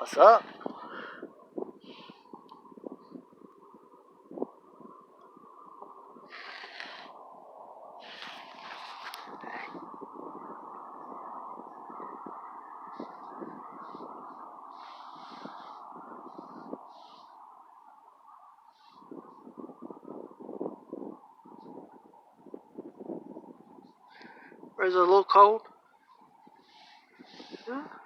What's up? Is it a little cold? Yeah.